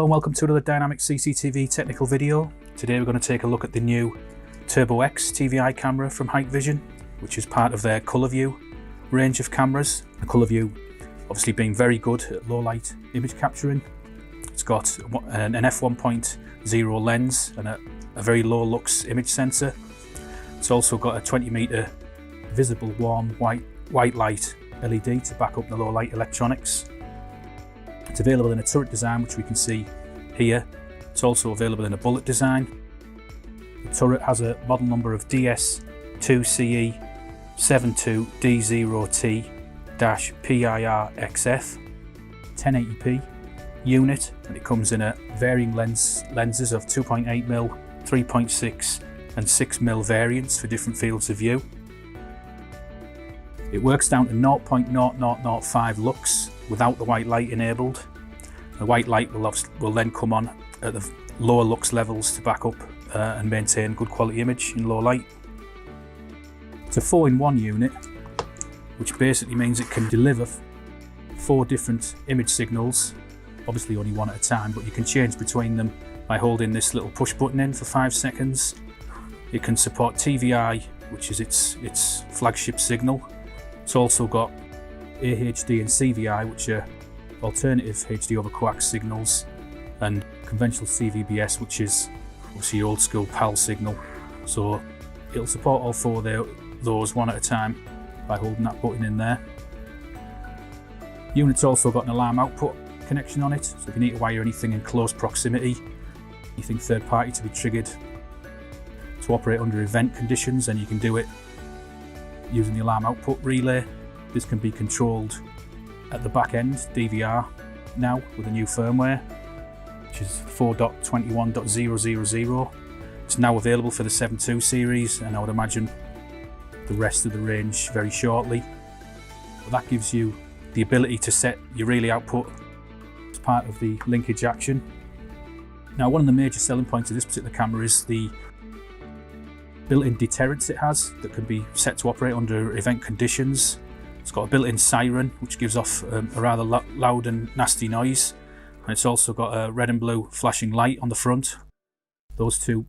Hello and welcome to another dynamic CCTV technical video. Today we're going to take a look at the new Turbo X TVI camera from Hikvision, which is part of their ColourView range of cameras. The ColourView obviously being very good at low light image capturing. It's got an f1.0 lens and a very low lux image sensor. It's also got a 20-meter visible warm white light LED to back up the low light electronics. It's available in a turret design, which we can see here. It's also available in a bullet design. The turret has a model number of DS2CE72D0T-PIRXF 1080p unit, and it comes in a varying lenses of 2.8mm, 3.6 and 6mm variants for different fields of view. It works down to 0.0005 lux without the white light enabled. The white light will then come on at the lower lux levels to back up and maintain good quality image in low light. It's a 4-in-1 unit, which basically means it can deliver 4 different image signals, obviously only one at a time, but you can change between them by holding this little push button in for 5 seconds. It can support TVI, which is its flagship signal. It's also got HD and CVI, which are alternative HD over coax signals, and conventional CVBS, which is obviously your old school PAL signal. So it'll support all 4 of those one at a time by holding that button in there. The unit's also got an alarm output connection on it, so if you need to wire anything in close proximity, anything third party to be triggered to operate under event conditions, then you can do it using the alarm output relay. This can be controlled at the back end DVR now with a new firmware, which is 4.21.000. It's now available for the 7.2 series, and I would imagine the rest of the range very shortly. But that gives you the ability to set your relay output as part of the linkage action. Now, one of the major selling points of this particular camera is the built-in deterrence it has that can be set to operate under event conditions. It's got a built-in siren, which gives off a rather loud and nasty noise, and it's also got a red and blue flashing light on the front. Those 2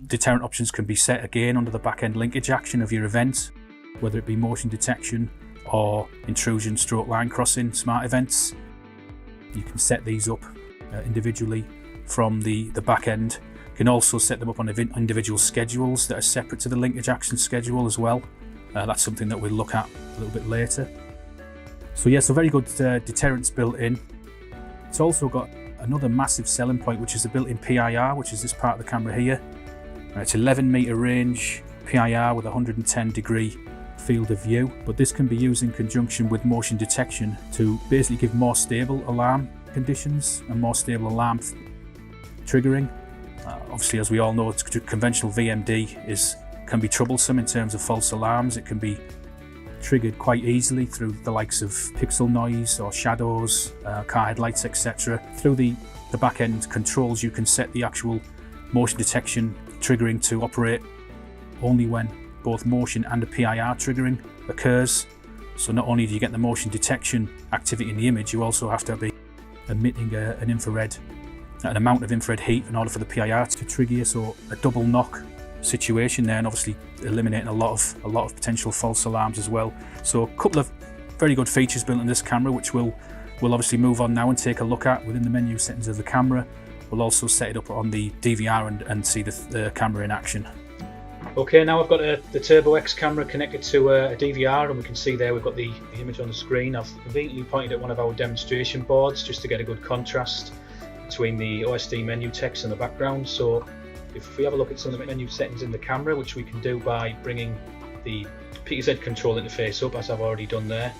deterrent options can be set again under the back-end linkage action of your event, whether it be motion detection or intrusion stroke line crossing smart events. You can set these up individually from the back end. You can also set them up on individual schedules that are separate to the linkage action schedule as well. That's something that we'll look at a little bit later. So yeah, so very good deterrence built in. It's also got another massive selling point, which is the built-in PIR, which is this part of the camera here. It's 11-meter range PIR with a 110-degree field of view, but this can be used in conjunction with motion detection to basically give more stable alarm conditions and more stable alarm triggering. Obviously, as we all know, conventional VMD can be troublesome in terms of false alarms. It can be triggered quite easily through the likes of pixel noise or shadows, car headlights, etc. Through the back-end controls, you can set the actual motion detection triggering to operate only when both motion and a PIR triggering occurs. So not only do you get the motion detection activity in the image, you also have to be emitting an amount of infrared heat in order for the PIR to trigger you. So a double knock situation there, and obviously eliminating a lot of potential false alarms as well. So a couple of very good features built in this camera, which we'll obviously move on now and take a look at within the menu settings of the camera. We'll also set it up on the DVR and see the camera in action. Okay, now I've got the Turbo X camera connected to a DVR, and we can see there we've got the image on the screen. I've conveniently pointed at one of our demonstration boards just to get a good contrast between the OSD menu text and the background. So if we have a look at some of the menu settings in the camera, which we can do by bringing the PZ control interface up, as I've already done there.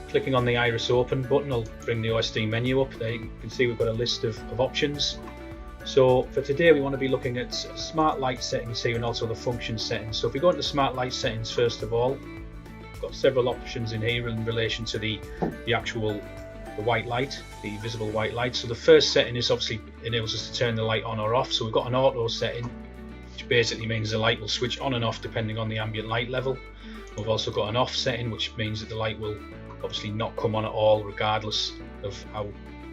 Clicking on the iris open button will bring the OSD menu up. There you can see we've got a list of options. So for today we want to be looking at smart light settings here and also the function settings. So if we go into smart light settings first of all, we've got several options in here in relation to the white light, the visible white light. So the first setting is obviously enables us to turn the light on or off. So we've got an auto setting, which basically means the light will switch on and off depending on the ambient light level. We've also got an off setting, which means that the light will obviously not come on at all regardless of how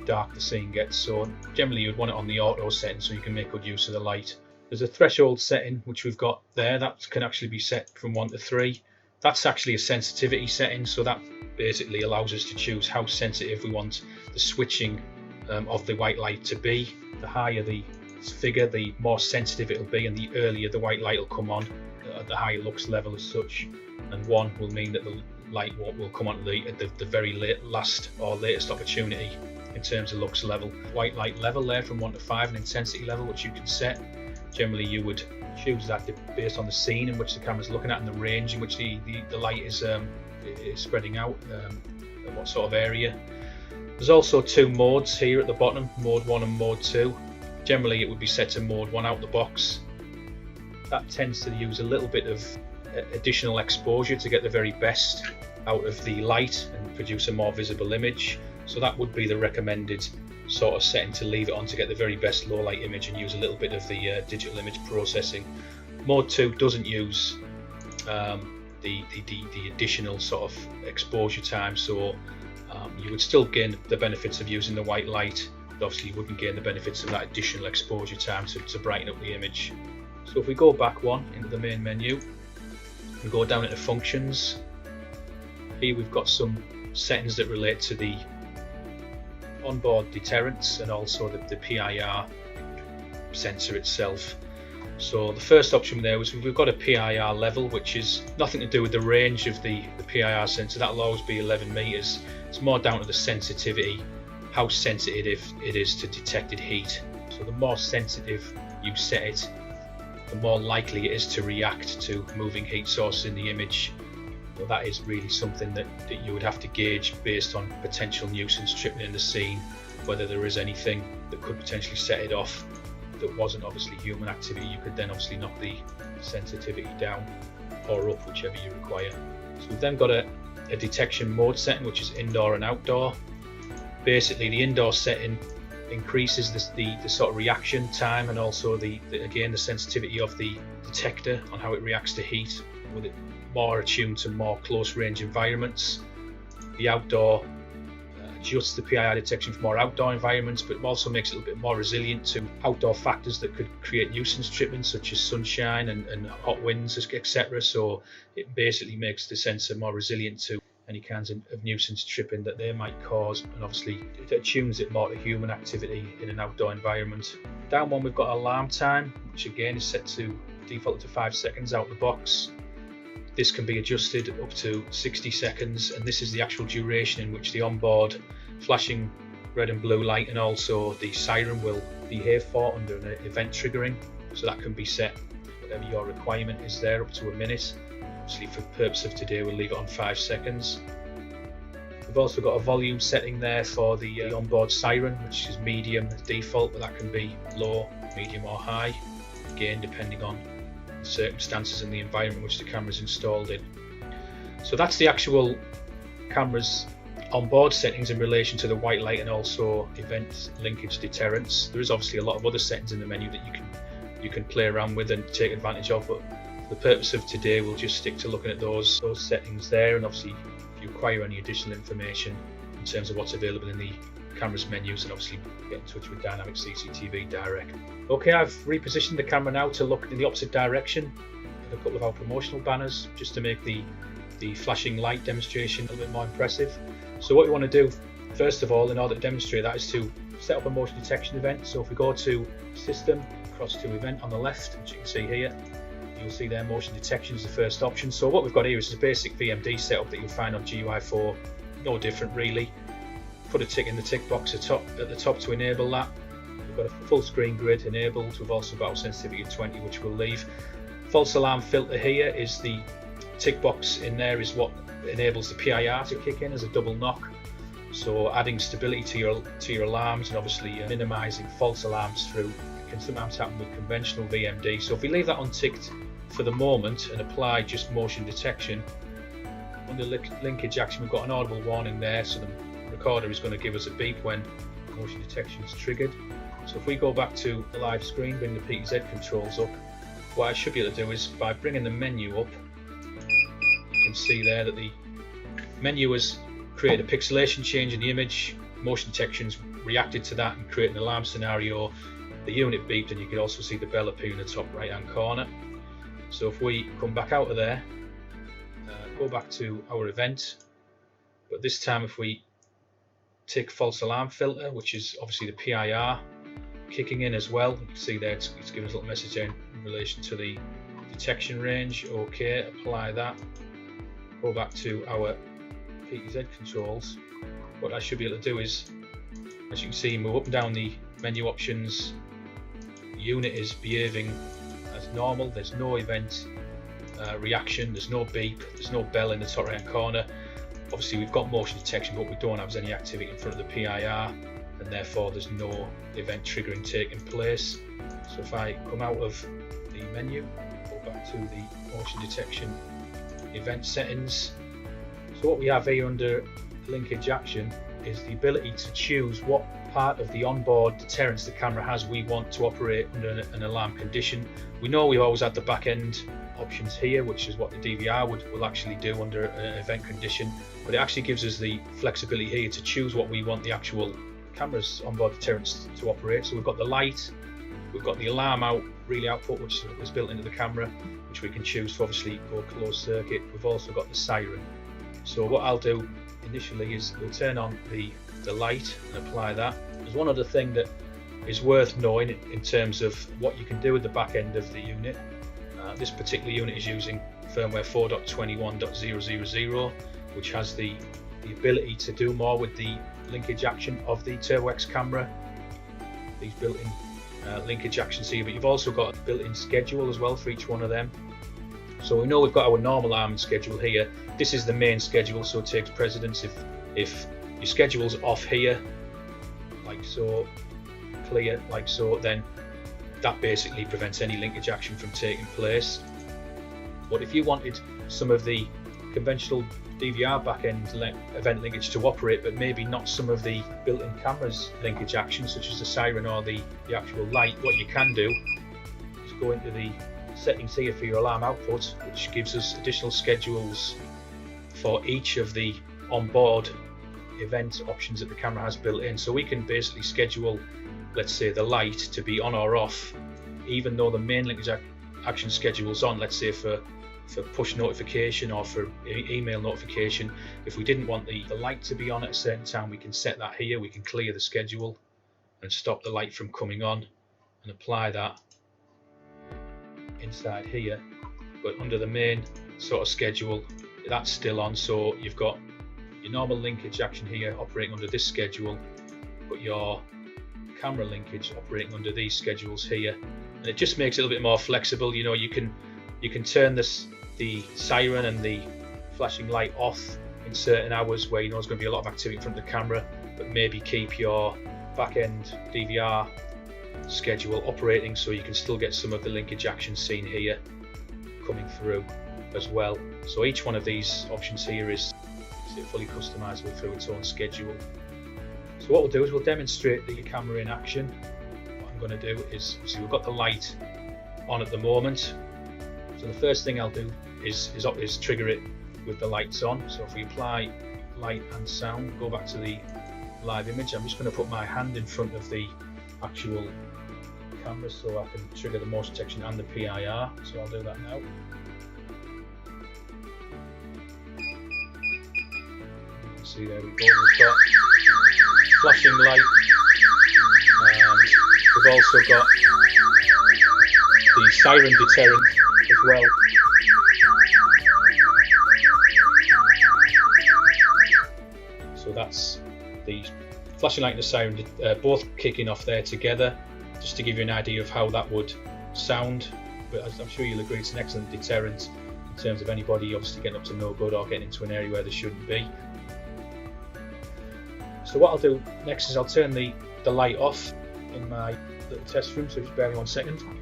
dark the scene gets. So generally you'd want it on the auto setting so you can make good use of the light. There's a threshold setting which we've got there that can actually be set from 1 to 3. That's actually a sensitivity setting, so that basically allows us to choose how sensitive we want the switching of the white light to be. The higher the figure, the more sensitive it'll be, and the earlier the white light will come on at the higher lux level as such. And 1 will mean that the light will come on at the very last or latest opportunity in terms of lux level. White light level there from 1 to 5, and intensity level which you can set. Generally you would choose that based on the scene in which the camera's looking at and the range in which the light is spreading out, what sort of area. There's also 2 modes here at the bottom, mode 1 and mode 2. Generally it would be set to mode 1 out the box. That tends to use a little bit of additional exposure to get the very best out of the light and produce a more visible image. So that would be the recommended sort of setting to leave it on to get the very best low light image and use a little bit of the digital image processing. Mode 2 doesn't use the additional sort of exposure time, so you would still gain the benefits of using the white light, but obviously you wouldn't gain the benefits of that additional exposure time to brighten up the image. So if we go back one into the main menu and go down into functions, here we've got some settings that relate to the onboard deterrence and also the PIR sensor itself. So the first option there was we've got a PIR level, which is nothing to do with the range of the PIR sensor. That'll always be 11 meters. It's more down to the sensitivity, how sensitive it is to detected heat. So the more sensitive you set it, the more likely it is to react to moving heat source in the image. Well, that is really something that you would have to gauge based on potential nuisance tripping in the scene, whether there is anything that could potentially set it off that wasn't obviously human activity. You could then obviously knock the sensitivity down or up, whichever you require. So we've then got a detection mode setting, which is indoor and outdoor. Basically the indoor setting increases the sort of reaction time and also again the sensitivity of the detector on how it reacts to heat, with it more attuned to more close range environments. The outdoor adjusts the PIR detection for more outdoor environments, but also makes it a little bit more resilient to outdoor factors that could create nuisance tripping, such as sunshine and hot winds, etc. So it basically makes the sensor more resilient to any kinds of nuisance tripping that they might cause, and obviously it attunes it more to human activity in an outdoor environment. Down one we've got alarm time, which again is set to default to 5 seconds out the box. This can be adjusted up to 60 seconds, and this is the actual duration in which the onboard flashing red and blue light and also the siren will behave for under an event triggering. So that can be set, whatever your requirement is there, up to a minute. Obviously for the purpose of today we'll leave it on 5 seconds. We've also got a volume setting there for the onboard siren, which is medium as default, but that can be low, medium or high, again depending on the circumstances and the environment which the camera is installed in. So that's the actual camera's onboard settings in relation to the white light and also event linkage deterrence. There is obviously a lot of other settings in the menu that you can play around with and take advantage of, but for the purpose of today we'll just stick to looking at those settings there, and obviously if you require any additional information in terms of what's available in the camera's menus, and obviously get in touch with Dynamic CCTV direct. Okay, I've repositioned the camera now to look in the opposite direction with a couple of our promotional banners just to make the flashing light demonstration a little bit more impressive. So what we want to do first of all in order to demonstrate that is to set up a motion detection event. So if we go to System, across to Event on the left, which you can see here, you'll see there motion detection is the first option. So what we've got here is a basic VMD setup that you'll find on GUI 4, no different really. Put a tick in the tick box at the top to enable that. We've got a full screen grid enabled. We've also got our sensitivity of 20, which we'll leave. False alarm filter here is the tick box in there is what enables the PIR to kick in as a double knock. So adding stability to your alarms and obviously minimizing false alarms through can sometimes happen with conventional VMD. So if we leave that unticked for the moment and apply just motion detection, under linkage action we've got an audible warning there, so the recorder is going to give us a beep when motion detection is triggered. So if we go back to the live screen, bring the PTZ controls up, what I should be able to do is by bringing the menu up, you can see there that the menu has created a pixelation change in the image, motion detection's reacted to that and created an alarm scenario. The unit beeped, and you could also see the bell appear in the top right hand corner. So if we come back out of there, go back to our event, but this time if we take false alarm filter, which is obviously the PIR kicking in as well, you can see there it's giving us a little message there in relation to the detection range. Okay, apply that. Go back to our PTZ controls. What I should be able to do is, as you can see, move up and down the menu options. The unit is behaving as normal. There's no event reaction, there's no beep, there's no bell in the top right hand corner. Obviously we've got motion detection, but we don't have any activity in front of the PIR, and therefore there's no event triggering taking place. So if I come out of the menu, go back to the motion detection event settings. So what we have here under linkage action is the ability to choose what part of the onboard deterrence the camera has we want to operate under an alarm condition. We know we've always had the back end options here, which is what the DVR will actually do under an event condition, but it actually gives us the flexibility here to choose what we want the actual camera's onboard deterrence to operate. So we've got the light, we've got the alarm out relay output, which is built into the camera, which we can choose to obviously go closed circuit. We've also got the siren. So what I'll do initially is we'll turn on the light and apply that. There's one other thing that is worth knowing in terms of what you can do at the back end of the unit. This particular unit is using firmware 4.21.000, which has the ability to do more with the linkage action of the TurboX camera. These built-in linkage actions here, but you've also got a built-in schedule as well for each one of them. So we know we've got our normal arming schedule here. This is the main schedule, so it takes precedence. If your schedule's off here, like so, clear, like so, then that basically prevents any linkage action from taking place. But if you wanted some of the conventional DVR backend event linkage to operate, but maybe not some of the built-in camera's linkage action, such as the siren or the actual light, what you can do is go into the settings here for your alarm output, which gives us additional schedules for each of the onboard event options that the camera has built in. So we can basically schedule, let's say, the light to be on or off, even though the main linkage action schedule's on, let's say for push notification or for email notification. If we didn't want the light to be on at a certain time, we can set that here. We can clear the schedule and stop the light from coming on and apply that inside here. But under the main sort of schedule, that's still on, so you've got your normal linkage action here operating under this schedule, but your camera linkage operating under these schedules here, and it just makes it a little bit more flexible. You know, you can turn the siren and the flashing light off in certain hours where you know there's going to be a lot of activity in front of the camera, but maybe keep your back end DVR schedule operating so you can still get some of the linkage action seen here coming through as well. So each one of these options here is fully customizable through its own schedule. So what we'll do is we'll demonstrate the camera in action. What I'm going to do is, see, we've got the light on at the moment. So the first thing I'll do is trigger it with the lights on. So if we apply light and sound, go back to the live image, I'm just going to put my hand in front of the actual camera so I can trigger the motion detection and the PIR. So I'll do that now. See, there we go, we've got flashing light, and we've also got the siren deterrent as well. So that's the flashing light and the siren both kicking off there together, just to give you an idea of how that would sound. But as I'm sure you'll agree, it's an excellent deterrent in terms of anybody obviously getting up to no good or getting into an area where they shouldn't be. So what I'll do next is I'll turn the light off in my little test room, so just bear me 1 second. And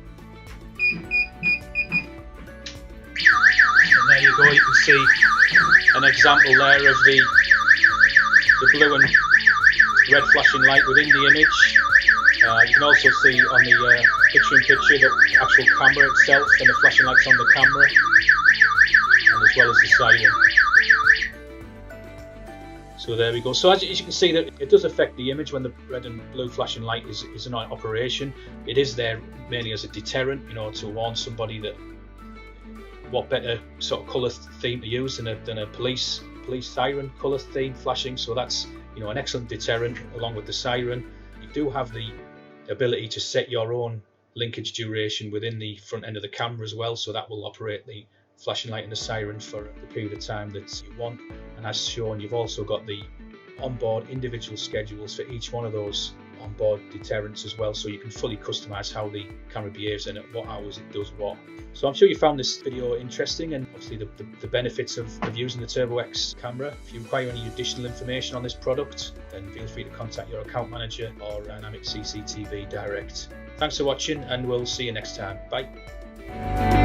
there you go, you can see an example there of the blue and red flashing light within the image. You can also see on the picture-in-picture the actual camera itself and the flashing lights on the camera, and as well as the siren. So there we go. So as you can see, that it does affect the image when the red and blue flashing light is in operation. It is there mainly as a deterrent, you know, to warn somebody that what better sort of colour theme to use than a police siren colour theme flashing. So that's, you know, an excellent deterrent along with the siren. You do have the ability to set your own linkage duration within the front end of the camera as well, so that will operate the flashing light and the siren for the period of time that you want. And as shown, you've also got the onboard individual schedules for each one of those onboard deterrents as well, so you can fully customize how the camera behaves and at what hours it does what. So I'm sure you found this video interesting, and obviously the benefits of using the Turbo X camera. If you require any additional information on this product, then feel free to contact your account manager or Dynamic CCTV direct. Thanks for watching, and we'll see you next time. Bye.